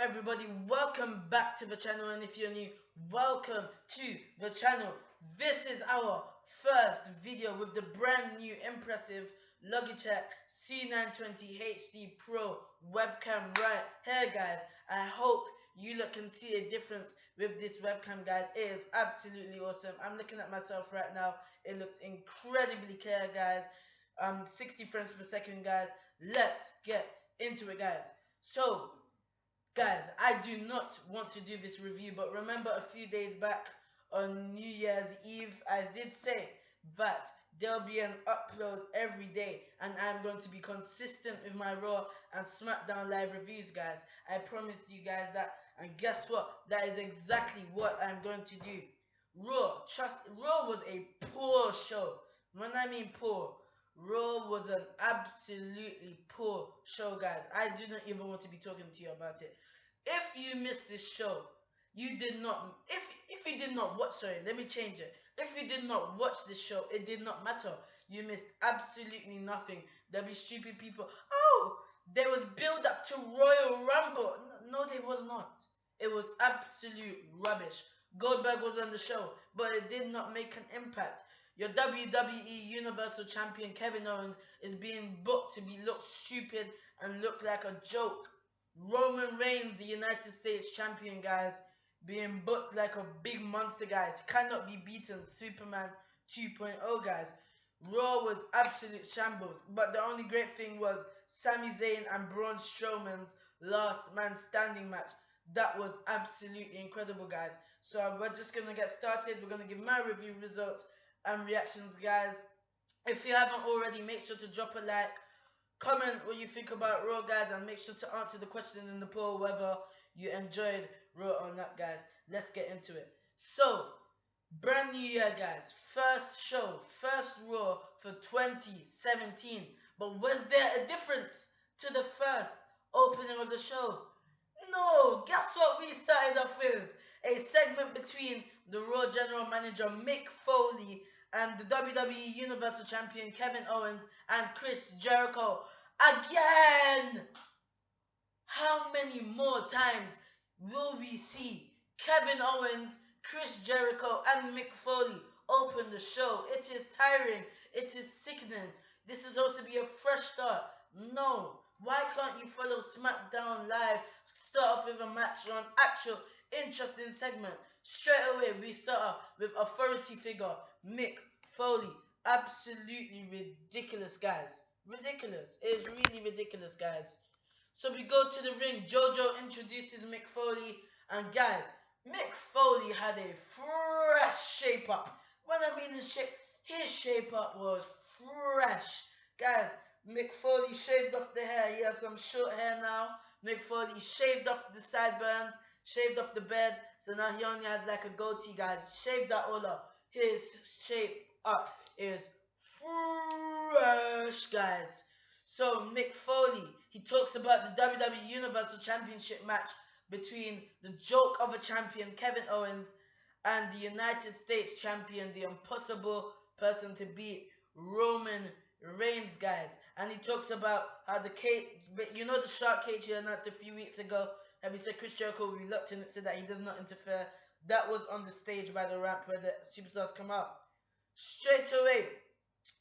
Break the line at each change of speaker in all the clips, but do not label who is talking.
everybody, welcome back to the channel, and if you're new, welcome to the channel. This is our first video with the brand new impressive Logitech C920 HD Pro webcam right here, guys. I hope you can see a difference with this webcam, guys. It is absolutely awesome. I'm looking at myself right now. It looks incredibly clear, guys. 60 frames per second, guys. Let's get into it, guys. So guys, I do not want to do this review, but remember a few days back on New Year's Eve, I did say that there'll be an upload every day, and I'm going to be consistent with my Raw and SmackDown live reviews, guys. I promise you guys that, and guess what? That is exactly what I'm going to do. Raw was a poor show. When I mean poor, Raw was an absolutely poor show, guys. I do not even want to be talking to you about it. If you missed this show, you did not. If you did not watch, sorry, let me change it. If you did not watch this show, it did not matter. You missed absolutely nothing. There'll be stupid people. Oh, there was build up to Royal Rumble. No, there was not. It was absolute rubbish. Goldberg was on the show, but it did not make an impact. Your WWE Universal Champion Kevin Owens is being booked to look stupid and look like a joke. Roman Reigns, the United States Champion, guys, being booked like a big monster, guys. Cannot be beaten. Superman 2.0, guys. Raw was absolute shambles. But the only great thing was Sami Zayn and Braun Strowman's last man standing match. That was absolutely incredible, guys. So we're just going to get started. We're going to give my review results and reactions, guys. If you haven't already, make sure to drop a like, comment what you think about Raw, guys, and make sure to answer the question in the poll whether you enjoyed Raw or not, guys. Let's get into it. So, brand new year, guys. First show, first Raw for 2017. But was there a difference to the first opening of the show? No. Guess what we started off with? A segment between the Raw General Manager Mick Foley and the WWE Universal Champion Kevin Owens and Chris Jericho. Again! How many more times will we see Kevin Owens, Chris Jericho and Mick Foley open the show? It is tiring. It is sickening. This is supposed to be a fresh start. No. Why can't you follow SmackDown Live? Start off with a match on actual interesting segment. Straight away we start off with authority figure Mick Foley. Absolutely ridiculous, guys. Ridiculous. It is really ridiculous, guys. So we go to the ring. Jojo introduces Mick Foley, and guys, Mick Foley had a fresh shape up. When I mean his shape up was fresh, guys. Mick Foley shaved off the hair. He has some short hair now. Mick Foley shaved off the sideburns, shaved off the beard, so now he only has like a goatee, guys. Shaved that all up. His shape up is fresh, guys. So Mick Foley, he talks about the WWE Universal Championship match between the joke of a champion Kevin Owens and the United States Champion, the impossible person to beat, Roman Reigns, guys. And he talks about how the shark cage he announced a few weeks ago. And we said Chris Jericho will be reluctant and said that he does not interfere. That was on the stage by the ramp where the superstars come out. Straight away,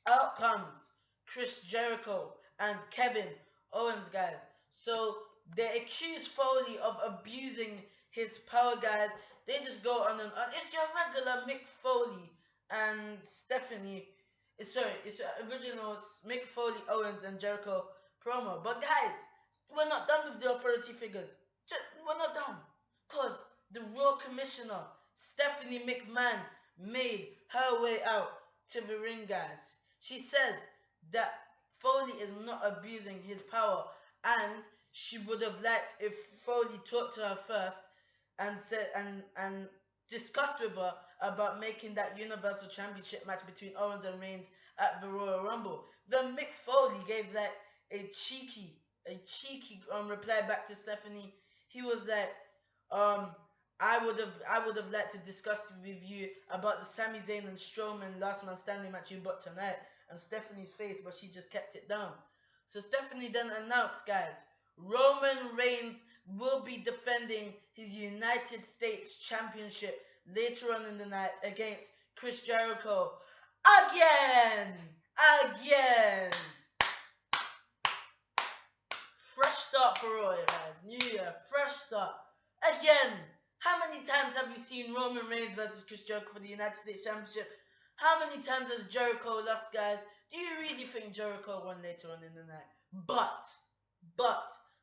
out comes Chris Jericho and Kevin Owens, guys. So they accuse Foley of abusing his power, guys. They just go on and on. It's your regular Mick Foley and Stephanie. It's original Mick Foley, Owens and Jericho promo. But guys, we're not done with the authority figures. We're not done, because the Raw Commissioner, Stephanie McMahon, made her way out to the ring, guys. She says that Foley is not abusing his power, and she would have liked if Foley talked to her first and said and discussed with her about making that Universal Championship match between Owens and Reigns at the Royal Rumble. Then Mick Foley gave like a cheeky reply back to Stephanie. He was like, I would have liked to discuss with you about the Sami Zayn and Strowman last man standing match you booked tonight. And Stephanie's face, but she just kept it down. So Stephanie then announced, guys, Roman Reigns will be defending his United States Championship later on in the night against Chris Jericho. Again! Again! Fresh start for Raw, guys. New year, fresh start. Again! How many times have you seen Roman Reigns versus Chris Jericho for the United States Championship? How many times has Jericho lost, guys? Do you really think Jericho won later on in the night? But,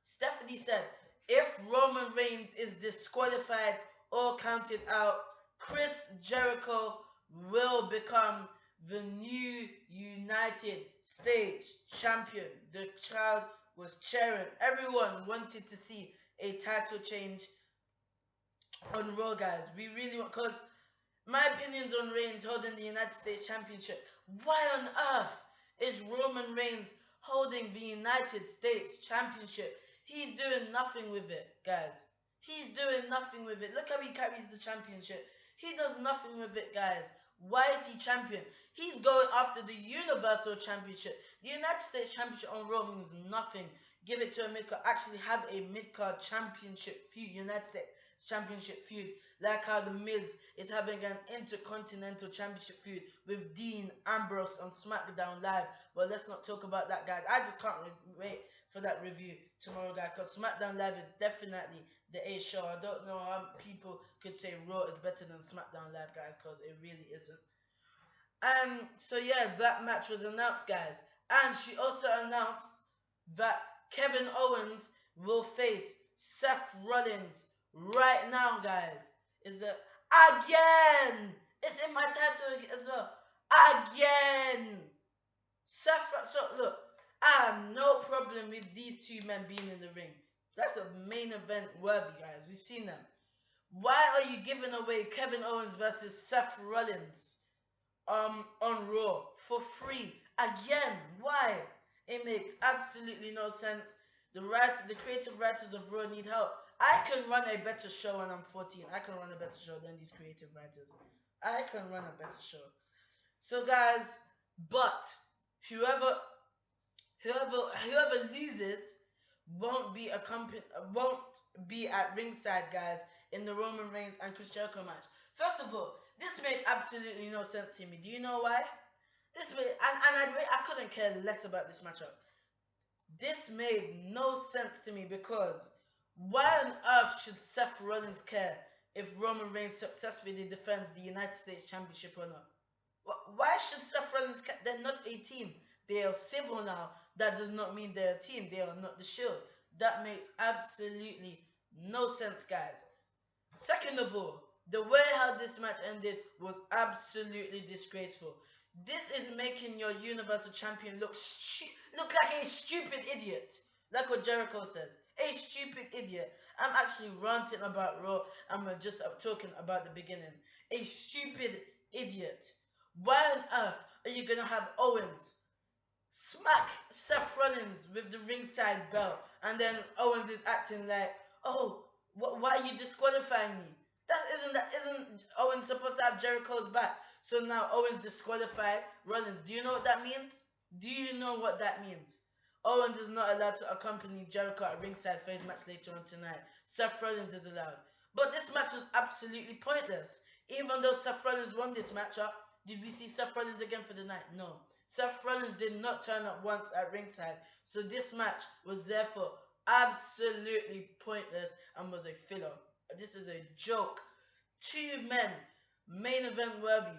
Stephanie said, if Roman Reigns is disqualified or counted out, Chris Jericho will become the new United States Champion. The crowd was cheering. Everyone wanted to see a title change on Raw, guys. We really want, because my opinions on Reigns holding the United States Championship. Why on earth is Roman Reigns holding the United States Championship? He's doing nothing with it, guys. He's doing nothing with it. Look how he carries the championship. He does nothing with it, guys. Why is he champion? He's going after the Universal Championship. The United States Championship on Raw means nothing. Give it to a mid-card. Actually have a mid-card championship feud. United States Championship feud. Like how The Miz is having an Intercontinental Championship feud with Dean Ambrose on SmackDown Live. But let's not talk about that, guys. I just can't wait for that review tomorrow, guys, because SmackDown Live is definitely the A show. I don't know how people could say Raw is better than SmackDown Live, guys, because it really isn't. So yeah, that match was announced, guys. And she also announced that Kevin Owens will face Seth Rollins right now, guys. Is that again? It's in my title as well. Again. So look, I have no problem with these two men being in the ring. That's a main event worthy, guys. We've seen them. Why are you giving away Kevin Owens versus Seth Rollins on Raw for free again? Why? It makes absolutely no sense. The creative writers of Raw need help. I can run a better show when I'm 14. I can run a better show than these creative writers. I can run a better show. So guys, but whoever loses won't be at ringside, guys, in the Roman Reigns and Chris Jericho match. First of all, this made absolutely no sense to me. Do you know why? I couldn't care less about this matchup. This made no sense to me because why on earth should Seth Rollins care if Roman Reigns successfully defends the United States Championship or not? Why should Seth Rollins care? They're not a team. They are civil now. That does not mean they're a team. They are not the Shield. That makes absolutely no sense, guys. Second of all, the way how this match ended was absolutely disgraceful. This is making your Universal Champion look like a stupid idiot. Like what Jericho says. A stupid idiot. I'm actually ranting about Raw. I'm just talking about the beginning. A stupid idiot. Why on earth are you going to have Owens smack Seth Rollins with the ringside belt, and then Owens is acting like, oh, why are you disqualifying me? Isn't Owens supposed to have Jericho's back? So now Owens disqualified Rollins. Do you know what that means? Do you know what that means? Owens is not allowed to accompany Jericho at ringside for his match later on tonight. Seth Rollins is allowed. But this match was absolutely pointless. Even though Seth Rollins won this matchup, did we see Seth Rollins again for the night? No. Seth Rollins did not turn up once at ringside. So this match was therefore absolutely pointless and was a filler. This is a joke. Two men, main event worthy.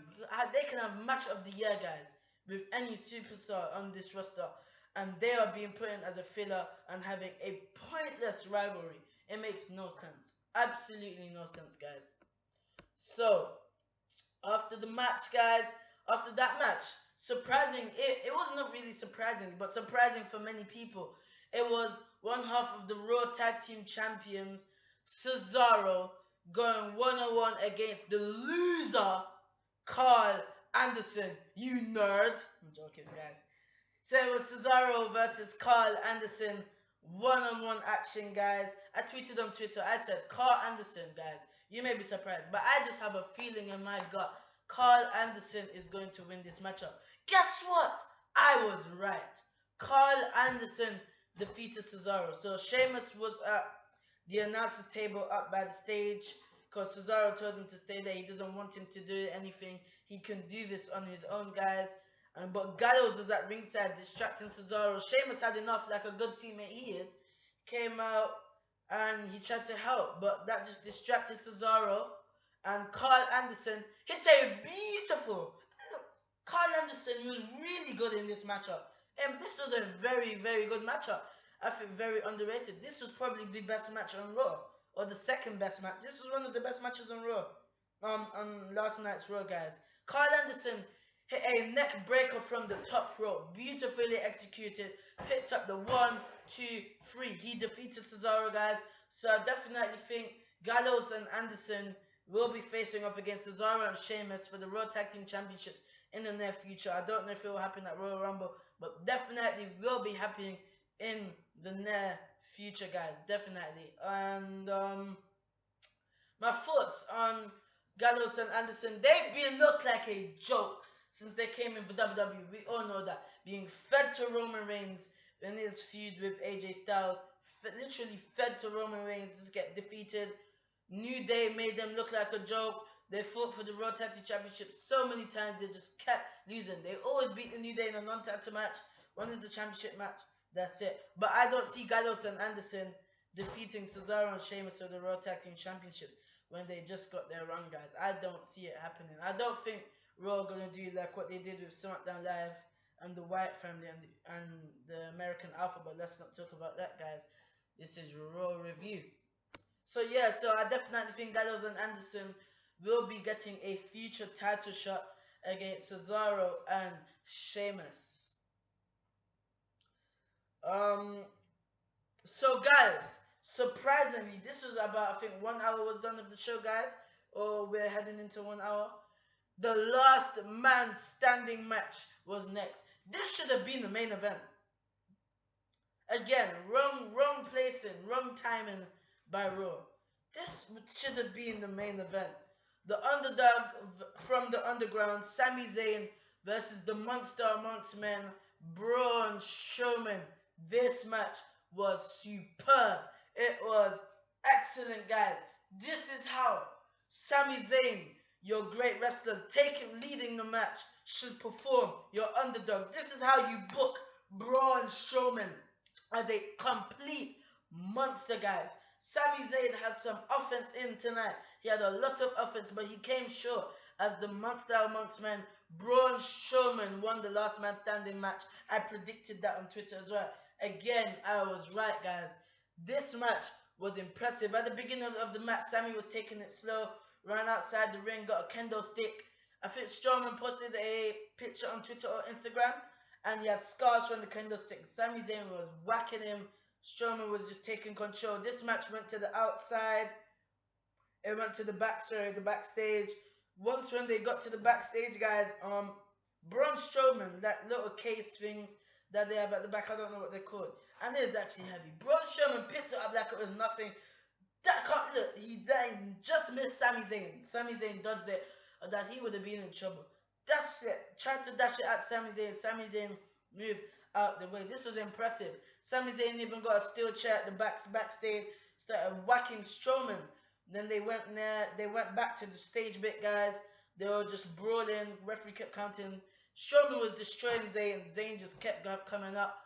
They can have match of the year, guys, with any superstar on this roster. And they are being put in as a filler and having a pointless rivalry. It makes no sense. Absolutely no sense, guys. So, after the match, guys, after that match, surprising, it was not really surprising, but surprising for many people. It was one half of the Raw Tag Team Champions, Cesaro, going one-on-one against the loser, Carl Anderson. You nerd. I'm joking, guys. So it was Cesaro versus Carl Anderson, one-on-one action, guys. I tweeted on Twitter, I said, Carl Anderson, guys, you may be surprised, but I just have a feeling in my gut, Carl Anderson is going to win this matchup. Guess what? I was right. Carl Anderson defeated Cesaro. So Sheamus was the announcer's table up by the stage because Cesaro told him to stay there. He doesn't want him to do anything. He can do this on his own, guys. But Gallows was at ringside distracting Cesaro. Sheamus had enough, like a good teammate he is. Came out and he tried to help, but that just distracted Cesaro. And Carl Anderson hit a beautiful. Carl Anderson was really good in this matchup. And this was a very, very good matchup. I think very underrated. This was probably the best match on Raw. Or the second best match. This was one of the best matches on Raw. On last night's Raw, guys. Carl Anderson hit a neck breaker from the top rope. Beautifully executed. Picked up the 1, 2, 3. He defeated Cesaro, guys. So I definitely think Gallows and Anderson will be facing off against Cesaro and Sheamus for the Raw Tag Team Championships in the near future. I don't know if it will happen at Royal Rumble, but definitely will be happening in the near future, guys. Definitely. And my thoughts on Gallows and Anderson, they've looked like a joke since they came in for WWE. We all know that. Being fed to Roman Reigns in his feud with AJ Styles, literally fed to Roman Reigns, just get defeated. New Day made them look like a joke. They fought for the Raw Tag Team Championship so many times, they just kept losing. They always beat the New Day in a non-title match. One is the championship match. That's it. But I don't see Gallows and Anderson defeating Cesaro and Sheamus for the Raw Tag Team Championships when they just got their run, guys. I don't see it happening. I don't think Raw are going to do like what they did with SmackDown Live and the Wyatt family and the American Alpha, but let's not talk about that, guys. This is Raw Review. So yeah, so I definitely think Gallows and Anderson will be getting a future title shot against Cesaro and Sheamus. So guys, surprisingly, this was about, I think 1 hour was done of the show, guys, or we're heading into 1 hour. The last man standing match was next. This should have been the main event. Again, wrong placing, wrong timing by Raw. This should have been the main event. The underdog from the underground, Sami Zayn versus the monster amongst men, Braun Strowman. This match was superb. It was excellent, guys. This is how Sami Zayn, your great wrestler, leading the match, should perform. Your underdog. This is how you book Braun Strowman as a complete monster, guys. Sami Zayn had some offense in tonight. He had a lot of offense, but he came short as the monster amongst men. Braun Strowman won the last man standing match. I predicted that on Twitter as well. Again, I was right, guys. This match was impressive. At the beginning of the match, Sami was taking it slow, ran outside the ring, got a kendo stick. I think Strowman posted a picture on Twitter or Instagram, and he had scars from the kendo stick. Sami Zayn was whacking him. Strowman was just taking control. This match went to the outside. It went to the backstage. Once when they got to the backstage, guys, Braun Strowman, that little case things that they have at the back, I don't know what they're called, and it is actually heavy. Braun Strowman picked it up like it was nothing. That can't look. He just missed Sami Zayn. Sami Zayn dodged it, or that he would have been in trouble. Dashed it, tried to dash it at Sami Zayn. Sami Zayn moved out the way. This was impressive. Sami Zayn even got a steel chair at the backstage, started whacking Strowman. Then they went back to the stage bit, guys. They were just brawling. Referee kept counting. Strowman was destroying Zayn. Zayn just kept coming up.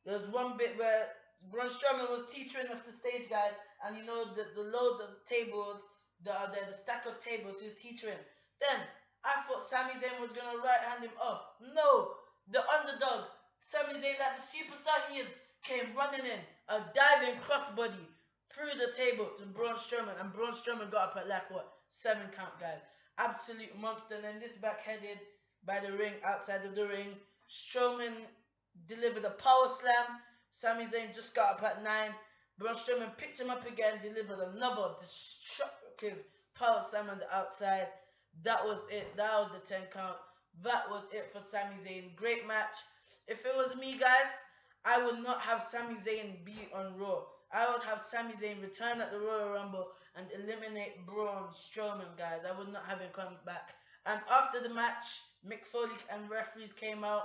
There was one bit where Braun Strowman was teetering off the stage, guys, and you know the loads of tables that are there, the stack of tables, he was teetering. Then I thought Sami Zayn was gonna right hand him off. No, the underdog, Sami Zayn, like the superstar he is, came running in, a diving crossbody through the table to Braun Strowman, and Braun Strowman got up at like what, 7 count, guys. Absolute monster. And then this backheaded by the ring, outside of the ring. Strowman delivered a power slam. Sami Zayn just got up at 9. Braun Strowman picked him up again, delivered another destructive power slam on the outside. That was it. That was the 10 count. That was it for Sami Zayn. Great match. If it was me, guys, I would not have Sami Zayn be on Raw. I would have Sami Zayn return at the Royal Rumble and eliminate Braun Strowman, guys. I would not have him come back. And after the match, Mick Foley and referees came out.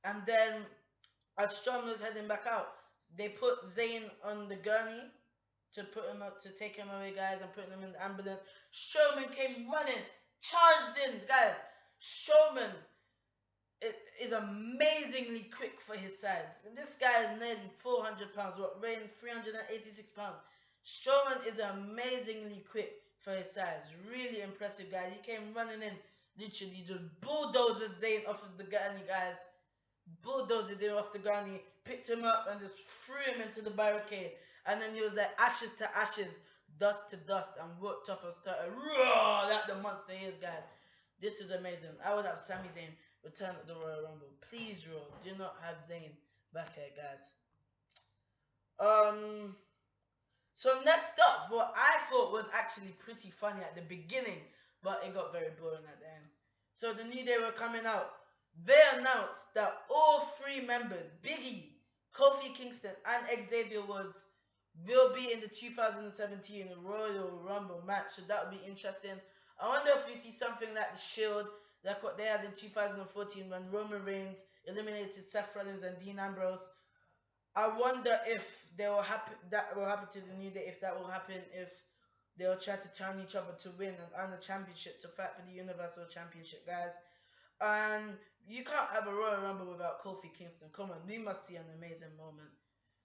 And then as Strowman was heading back out, they put Zayn on the gurney. to put him up, to take him away, guys, and putting him in the ambulance. Strowman came running, charged in, guys. Strowman is amazingly quick for his size. This guy is nearly 400 pounds, weighing 386 pounds. Strowman is amazingly quick for his size. Really impressive, guys. He came running in, literally just bulldozed Zayn off of the gurney, guys. Bulldozed him off the gurney, picked him up and just threw him into the barricade. And then he was like ashes to ashes, dust to dust, and walked off and started roar like the monster he is, guys. This is amazing. I would have Sami Zayn return at the Royal Rumble. Please, Raw, do not have Zayn back here, guys. So next up, what I thought was actually pretty funny at the beginning, but it got very boring at the end. So the New Day were coming out. They announced that all three members, Big E, Kofi Kingston, and Xavier Woods, will be in the 2017 Royal Rumble match. So that would be interesting. I wonder if we see something like the Shield, like what they had in 2014 when Roman Reigns eliminated Seth Rollins and Dean Ambrose. I wonder if that will happen to the New Day, if that will happen, if they'll try to turn each other to win and earn the championship, to fight for the Universal Championship, guys. And you can't have a Royal Rumble without Kofi Kingston. Come on, we must see an amazing moment.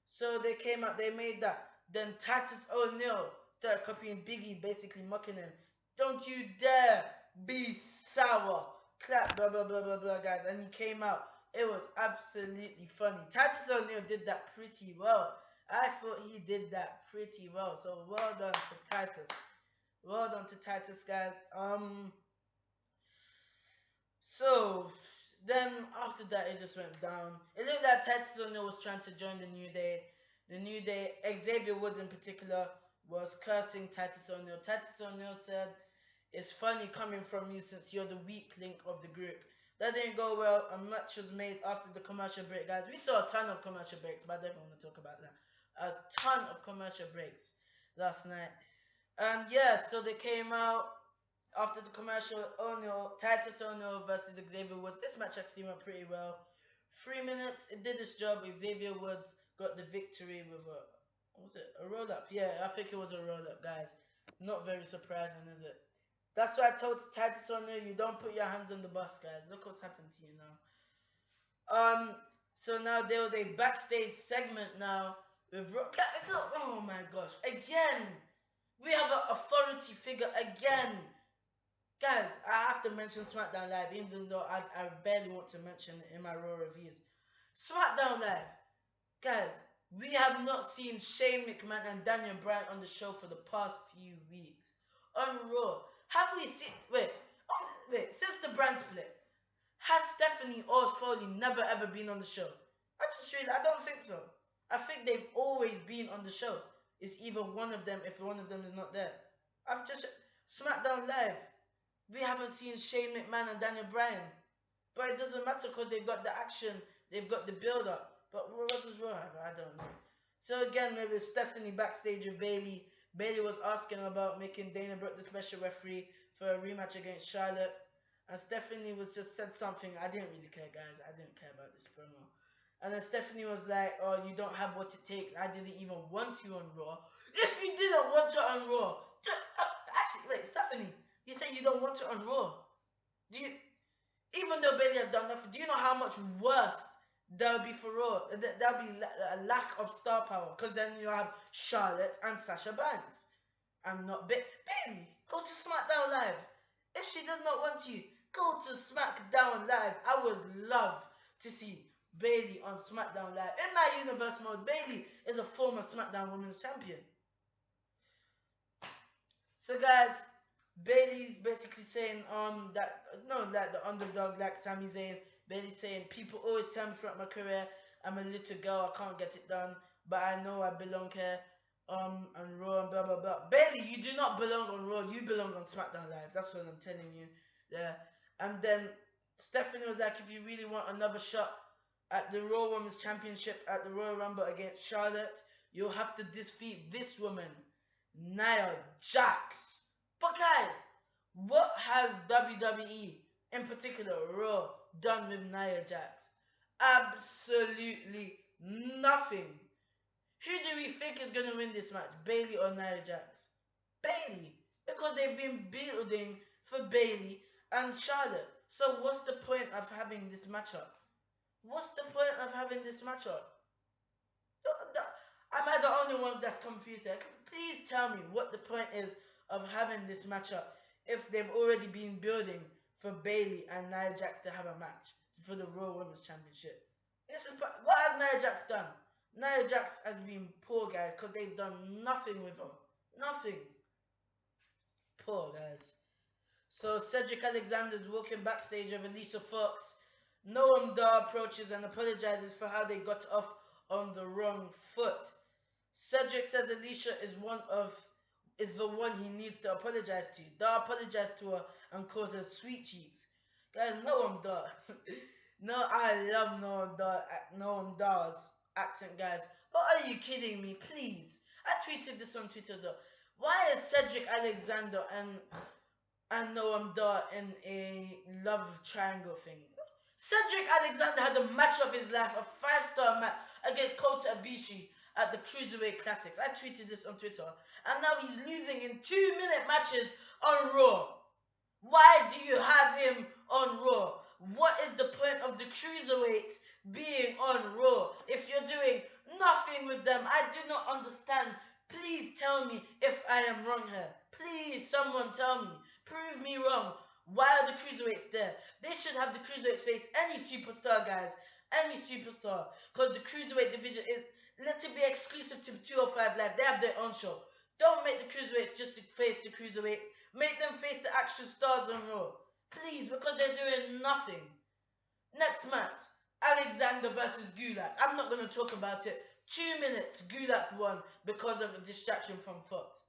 So they came out, they made that. Then Titus O'Neil started copying Big E, basically mocking him. Don't you dare be sour. Clap, blah, blah, blah, blah, blah, guys. And he came out. It was absolutely funny. Titus O'Neil did that pretty well. I thought he did that pretty well. So well done to Titus. Well done to Titus, guys. So then after that, it just went down. It looked like Titus O'Neil was trying to join the New Day. The New Day, Xavier Woods in particular, was cursing Titus O'Neil. Titus O'Neil said, "It's funny coming from you since you're the weak link of the group." That didn't go well. A match was made after the commercial break, guys. We saw a ton of commercial breaks, but I don't want to talk about that. A ton of commercial breaks last night. And yeah, so they came out after the commercial. Titus O'Neil versus Xavier Woods. This match actually went pretty well. 3 minutes, it did its job. Xavier Woods got the victory with a roll-up? Yeah, I think it was a roll-up, guys. Not very surprising, is it? That's why I told Titus O'Neil, you don't put your hands on the bus, guys. Look what's happened to you now. So now there was a backstage segment now with oh my gosh. Again, we have an authority figure again. Guys, I have to mention SmackDown Live, even though I barely want to mention it in my Raw reviews. SmackDown Live. Guys, we have not seen Shane McMahon and Daniel Bryan on the show for the past few weeks. On Raw, have we seen... Wait, since the brand split, has Stephanie or Foley never ever been on the show? I don't think so. I think they've always been on the show. It's either one of them, if one of them is not there. SmackDown Live, we haven't seen Shane McMahon and Daniel Bryan. But it doesn't matter because they've got the action, they've got the build-up. But what does Raw have? I don't know. So again, maybe Stephanie backstage with Bayley. Bayley was asking about making Dana Brooke the special referee for a rematch against Charlotte. And Stephanie was just said something. I didn't really care, guys. I didn't care about this promo. And then Stephanie was like, "Oh, you don't have what it takes. I didn't even want you on Raw." If you didn't want her on Raw, actually, wait, Stephanie, you say you don't want her on Raw. Even though Bayley has done nothing, do you know how much worse that'll be for Raw? That'll be a lack of star power, because then you have Charlotte and Sasha Banks, and not Bayley. Go to SmackDown Live. If she does not want you, go to SmackDown Live. I would love to see Bayley on SmackDown Live. In my universe mode, Bayley is a former SmackDown Women's Champion. So guys, Bayley's basically saying that the underdog, like Sami Zayn. Bayley's saying, "People always tell me throughout my career I'm a little girl, I can't get it done, but I know I belong here on Raw and blah blah blah." Bayley, you do not belong on Raw, you belong on SmackDown Live. That's what I'm telling you. Yeah. And then Stephanie was like, "If you really want another shot at the Raw Women's Championship at the Royal Rumble against Charlotte, you'll have to defeat this woman, Nia Jax." But guys, what has WWE, in particular Raw, done with Nia Jax? Absolutely nothing. Who do we think is going to win this match? Bailey or Nia Jax? Bailey. Because they've been building for Bailey and Charlotte. So what's the point of having this matchup? What's the point of having this matchup? Am I the only one that's confused here? Please tell me what the point is of having this matchup if they've already been building for Bailey and Nia Jax to have a match for the Raw Women's Championship. What has Nia Jax done? Nia Jax has been poor, guys, because they've done nothing with her. Nothing. Poor, guys. So Cedric Alexander's walking backstage with Alicia Fox. Noam Dar approaches and apologizes for how they got off on the wrong foot. Cedric says Alicia is the one he needs to apologize to. Dar apologized to her and calls her sweet cheeks. Guys, Noam Dar. No, I love Noam Dar's accent, guys. But are you kidding me? Please. I tweeted this on Twitter as well. Why is Cedric Alexander and Noam Dar in a love triangle thing? Cedric Alexander had the match of his life, a 5-star match against Kota Ibushi at the Cruiserweight Classics. I tweeted this on Twitter. And now he's losing in 2-minute matches on Raw. Why do you have him on Raw? What is the point of the Cruiserweights being on Raw if you're doing nothing with them? I do not understand. Please tell me if I am wrong here. Please, someone tell me. Prove me wrong. Why are the Cruiserweights there? They should have the Cruiserweights face any superstar, guys. Any superstar. Because the Cruiserweight division is, let it be exclusive to 205 Live. They have their own show. Don't make the Cruiserweights just to face the Cruiserweights. Make them face the actual stars on Raw. Please, because they're doing nothing. Next match. Alexander versus Gulak. I'm not going to talk about it. 2 minutes, Gulak won because of a distraction from Fox.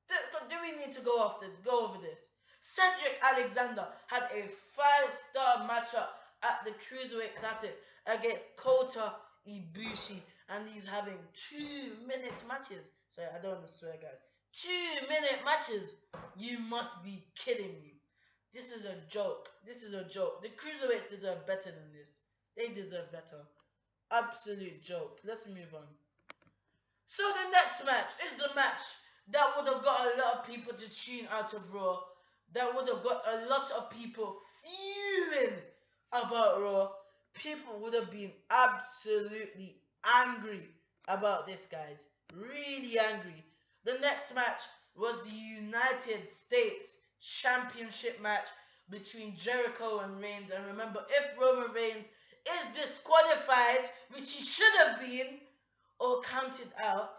Do we need to go over this? Cedric Alexander had a 5-star matchup at the Cruiserweight Classic against Kota Ibushi, and he's having 2-minute matches. Sorry, I don't want to swear, guys. 2-minute matches. You must be kidding me. This is a joke. This is a joke. The Cruiserweights deserve better than this. They deserve better. Absolute joke. Let's move on. So the next match is the match that would have got a lot of people to tune out of Raw. That would have got a lot of people fuming about Raw. People would have been absolutely angry about this, guys. Really angry. The next match was the United States Championship match between Jericho and Reigns. And remember, if Roman Reigns is disqualified, which he should have been, or counted out,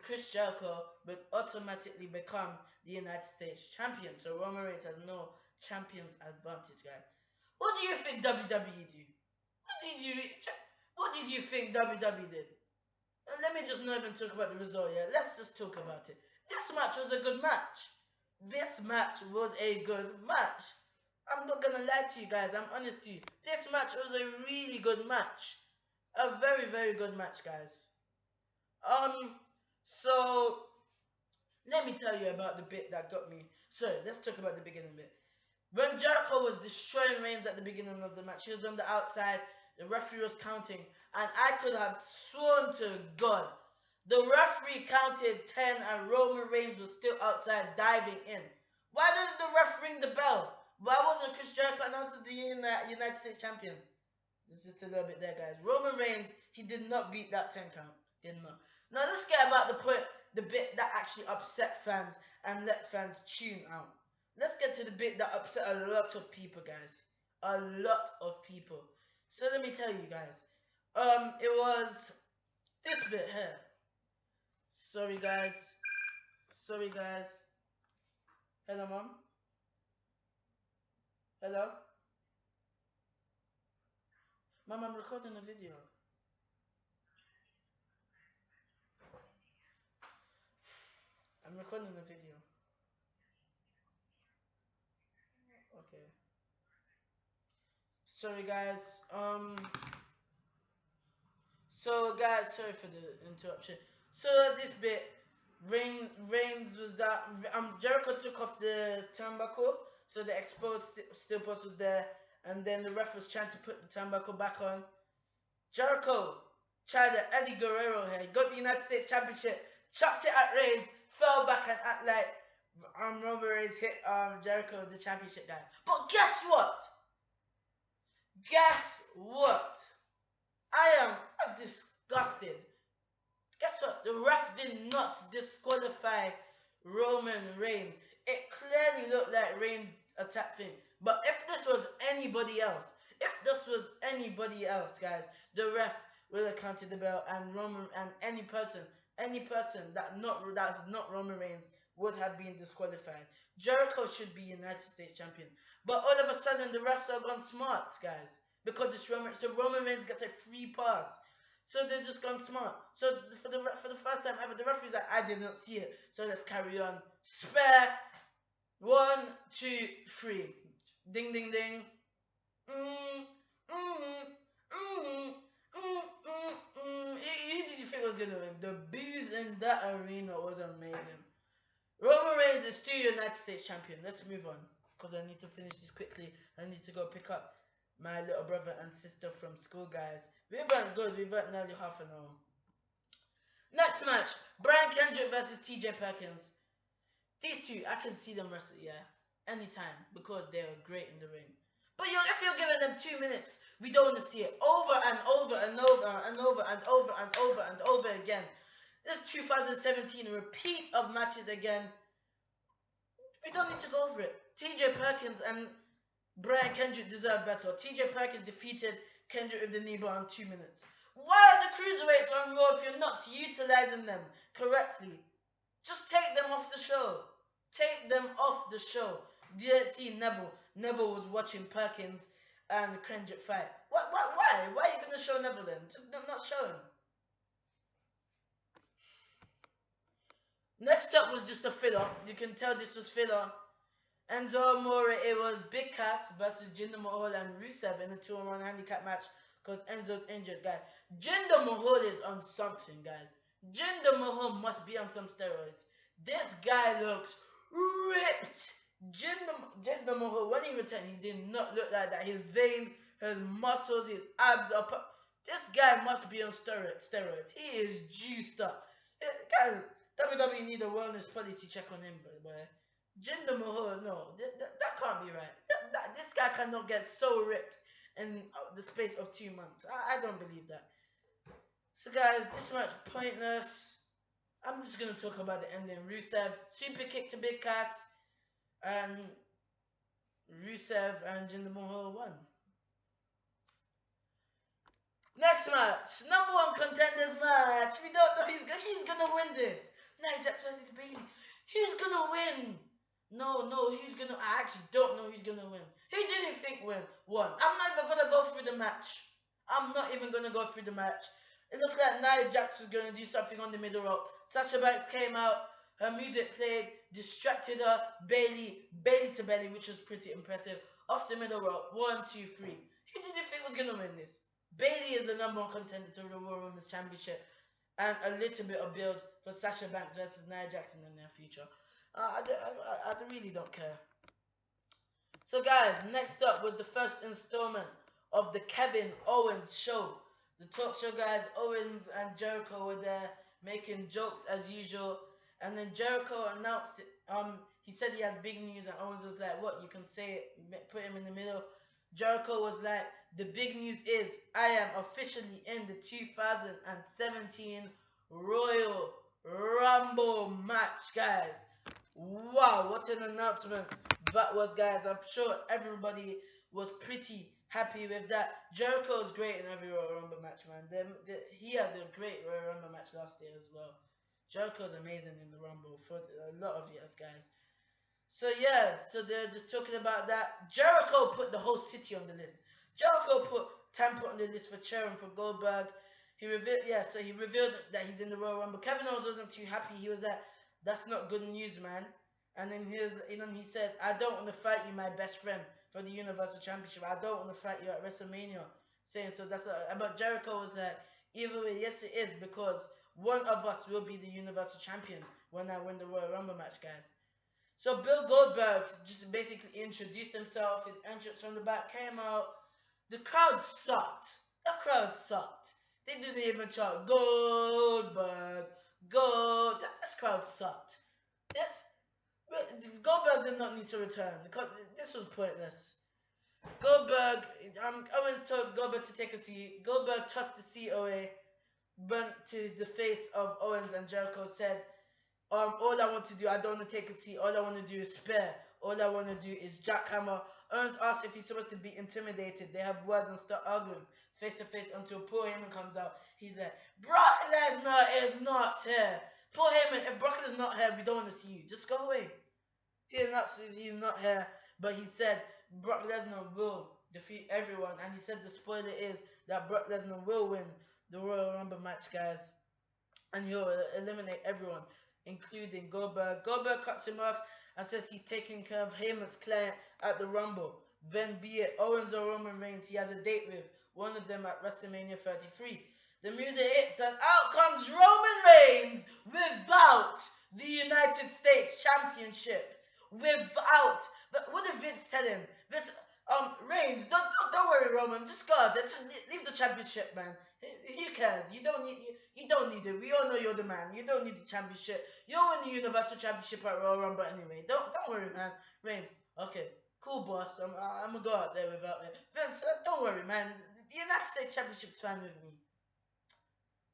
Chris Jericho would automatically become the United States champion. So Roman Reigns has no champion's advantage, guys. What do you think WWE did? What did you think WWE did? And let me just not even talk about the result yet. Let's just talk about it. This match was a good match. This match was a good match. I'm not gonna lie to you guys. I'm honest to you. This match was a really good match. A very, very good match, guys. So let me tell you about the bit that got me. So let's talk about the beginning bit. When Jericho was destroying Reigns at the beginning of the match, he was on the outside. The referee was counting, and I could have sworn to God, the referee counted 10, and Roman Reigns was still outside diving in. Why didn't the ref ring the bell? Why wasn't Chris Jericho announced as the United States champion? This is just a little bit there, guys. Roman Reigns, he did not beat that 10 count. Did not. Now let's get about the bit that actually upset fans and let fans tune out. Let's get to the bit that upset a lot of people, guys. A lot of people. So let me tell you guys. It was this bit here. Sorry guys. Sorry guys. Hello, Mom. Hello? Mom, I'm recording a video. I'm recording a video. Okay. Sorry guys. So guys, sorry for the interruption. So this bit, Reigns was that Jericho took off the turnbuckle, so the exposed steel post was there, and then the ref was trying to put the turnbuckle back on. Jericho Tried the Eddie Guerrero here. Got the United States Championship. Chucked it at Reigns. Fell back and act like Roman Reigns hit Jericho the championship guy. But guess what? Guess what? I am disgusted. Guess what? The ref did not disqualify Roman Reigns. It clearly looked like Reigns attack thing. But if this was anybody else, guys, the ref will have counted the bell, and Roman and any person that's not Roman Reigns would have been disqualified. Jericho should be United States champion, but all of a sudden the refs are gone smart, guys, because it's Roman. So Roman Reigns gets a free pass. So they're just gone smart. So for the first time ever, the referee's like, I did not see it. So let's carry on. Spare. 1, 2, 3. Ding, ding, ding. Who did you think was gonna win? The boos in that arena was amazing. Roman Reigns is still United States champion. Let's move on, because I need to finish this quickly. I need to go pick up my little brother and sister from school, guys. We went good. We went nearly half an hour. Next match, Brian Kendrick versus TJ Perkins. These two, I can see them wrestle, yeah, anytime, because they are great in the ring. But if you're giving them 2 minutes, we don't want to see it over and over and over and over and over and over and over again. This is 2017, repeat of matches again. We don't need to go over it. TJ Perkins and Brian Kendrick deserve better. TJ Perkins defeated Kendrick with the knee bar in 2 minutes. Why are the cruiserweights on Raw if you're not utilizing them correctly? Just take them off the show. Take them off the show. Didn't see Neville. Neville was watching Perkins and Kendrick fight. Why? Why are you going to show Neville then? Just not show him. Next up was just a filler. You can tell this was filler. Enzo Amore, it was Big Cass versus Jinder Mahal and Rusev in a 2-on-1 handicap match because Enzo's injured, guys. Jinder Mahal is on something, guys. Jinder Mahal must be on some steroids. This guy looks ripped. Jinder Mahal, when he returned, he did not look like that. His veins, his muscles, his abs are... This guy must be on steroids. He is juiced up. Guys, WWE need a wellness policy check on him, boy. Jinder Mahal, no, that can't be right. This guy cannot get so ripped in the space of 2 months. I don't believe that. So guys, this match pointless. I'm just gonna talk about the ending. Rusev super kick to Big Cass, and Rusev and Jinder Mahal won. Next match, #1 contenders match. We don't know who's gonna win this. Nia Jax versus Bayley. Who's gonna win? No, who's gonna? I actually don't know who's gonna win. Who did you think won? I'm not even gonna go through the match. It looked like Nia Jax was gonna do something on the middle rope. Sasha Banks came out. Her music played, distracted her. Bayley to belly, which was pretty impressive. Off the middle rope. 1, 2, 3. Who did you think was gonna win this? Bayley is the #1 contender to the Royal Women's Championship, and a little bit of build for Sasha Banks versus Nia Jax in the near future. I really don't care. So guys, next up was the first installment of the Kevin Owens show. The talk show guys, Owens and Jericho were there making jokes as usual. And then Jericho announced it. He said he has big news, and Owens was like, what, you can say it, put him in the middle. Jericho was like, the big news is I am officially in the 2017 Royal Rumble match, guys. Wow, what an announcement that was, guys. I'm sure everybody was pretty happy with that. Jericho is great in every Royal Rumble match, man. He had a great Royal Rumble match last year as well. Jericho's amazing in the Rumble for a lot of years, guys. So yeah, so they're just talking about that. Jericho put the whole city on the list. Jericho put Tampa on the list for cheering for Goldberg. He revealed that he's in the Royal Rumble. Kevin Owens wasn't too happy. He was like, that's not good news, man. And then he said, I don't want to fight you, my best friend, for the Universal Championship. I don't want to fight you at WrestleMania. But Jericho was like, either way, yes it is, because one of us will be the Universal Champion when I win the Royal Rumble match, guys. So Bill Goldberg just basically introduced himself. His entrance from the back came out. The crowd sucked. They didn't even chant Goldberg, Gold. This crowd sucked. This Goldberg did not need to return because this was pointless. Goldberg, Owens told Goldberg to take a seat. Goldberg tossed the seat away, went to the face of Owens and Jericho, said, all I want to do, I don't want to take a seat. All I want to do is spare. All I want to do is jackhammer. Owens asked if he's supposed to be intimidated. They have words and start arguing face to face until Paul Heyman comes out. He's like, Brock Lesnar is not here. Paul Heyman, if Brock is not here, we don't want to see you. Just go away. He's not here. But he said Brock Lesnar will defeat everyone. And he said the spoiler is that Brock Lesnar will win the Royal Rumble match, guys. And he'll eliminate everyone, including Goldberg. Goldberg cuts him off and says he's taking care of Heyman's client at the Rumble. Then be it Owens or Roman Reigns, he has a date with one of them at WrestleMania 33. The music hits and out comes Roman Reigns without the United States Championship. Without. But what did Vince tell him? Vince, Reigns, don't worry, Roman. Just go. Just leave the championship, man. Who cares? You don't need it. We all know you're the man. You don't need the championship. You'll win the Universal Championship at Royal Rumble anyway. Don't worry, man. Reigns, okay, cool, boss. I'm gonna go out there without it. Vince, don't worry, man. The United States Championship's fine with me.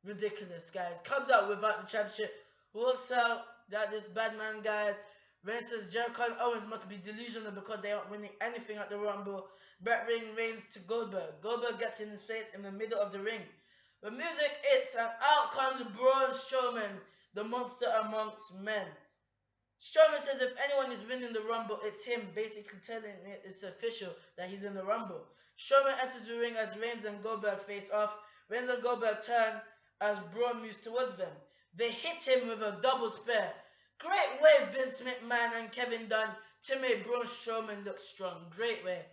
Ridiculous, guys. Comes out without the championship. Walks out. Got this bad man, guys. Reigns says Jericho and Owens must be delusional because they aren't winning anything at the Rumble. Brett Reigns to Goldberg. Goldberg gets in his face in the middle of the ring. The music hits and out comes Braun Strowman, the monster amongst men. Strowman says if anyone is winning the Rumble, it's him, basically telling it it's official that he's in the Rumble. Strowman enters the ring as Reigns and Goldberg face off. Reigns and Goldberg turn as Braun moves towards them. They hit him with a double spear. Great way Vince McMahon and Kevin Dunn to make Braun Strowman look strong. Great way.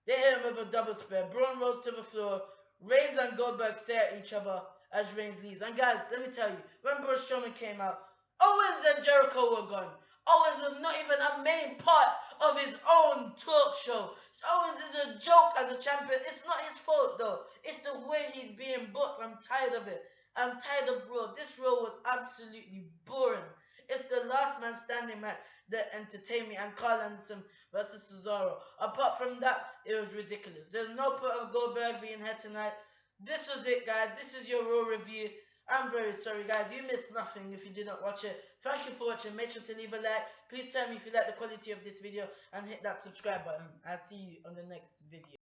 They hit him with a double spear. Braun rolls to the floor. Reigns and Goldberg stare at each other as Reigns leaves. And guys, let me tell you, when Braun Strowman came out, Owens and Jericho were gone. Owens was not even a main part of his own talk show. Owens is a joke as a champion. It's not his fault though. It's the way he's being booked. I'm tired of it. I'm tired of Raw. This Raw was absolutely boring. It's the last man standing match that entertained me and Carl Anderson versus Cesaro. Apart from that, it was ridiculous. There's no point of Goldberg being here tonight. This was it, guys. This is your Raw review. I'm very sorry, guys. You missed nothing if you didn't watch it. Thank you for watching. Make sure to leave a like. Please tell me if you like the quality of this video and hit that subscribe button. I'll see you on the next video.